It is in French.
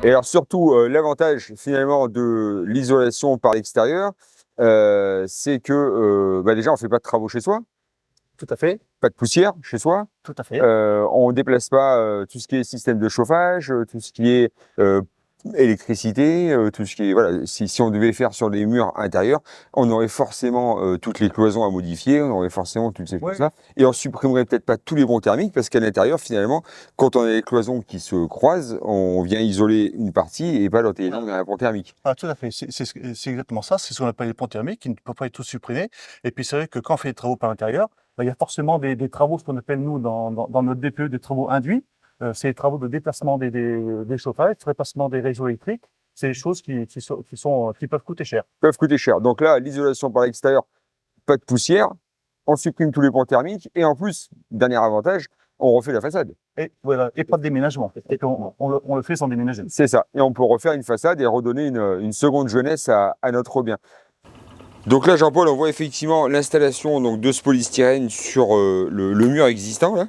Et alors surtout, l'avantage finalement de l'isolation par l'extérieur, c'est que déjà on ne fait pas de travaux chez soi, Tout à fait, pas de poussière chez soi, tout à fait. on ne déplace pas tout ce qui est système de chauffage, tout ce qui est électricité, tout ce qui est voilà. Si on devait faire sur des murs intérieurs, on aurait forcément toutes les cloisons à modifier, on aurait forcément toutes ces Ouais. choses-là, et on supprimerait peut-être pas tous les ponts thermiques parce qu'à l'intérieur finalement, quand on a les cloisons qui se croisent, on vient isoler une partie et pas l'autre. Et là, on a un pont thermique. Ah, tout à fait, c'est exactement ça, c'est ce qu'on appelle les ponts thermiques qui ne peuvent pas être tous supprimés. Et puis c'est vrai que quand on fait des travaux par l'intérieur, il y a forcément des travaux, ce qu'on appelle nous dans notre DPE, des travaux induits. C'est les travaux de déplacement des chauffages, de déplacement des réseaux électriques. C'est des choses qui peuvent coûter cher. Peuvent coûter cher. Donc là, l'isolation par l'extérieur, pas de poussière, on supprime tous les ponts thermiques et en plus, dernier avantage, on refait la façade. Et voilà, et pas de déménagement. Et on le fait sans déménager. C'est ça. Et on peut refaire une façade et redonner une seconde jeunesse à notre bien. Donc là, Jean-Paul, on voit effectivement l'installation donc, de ce polystyrène sur le mur existant. Là.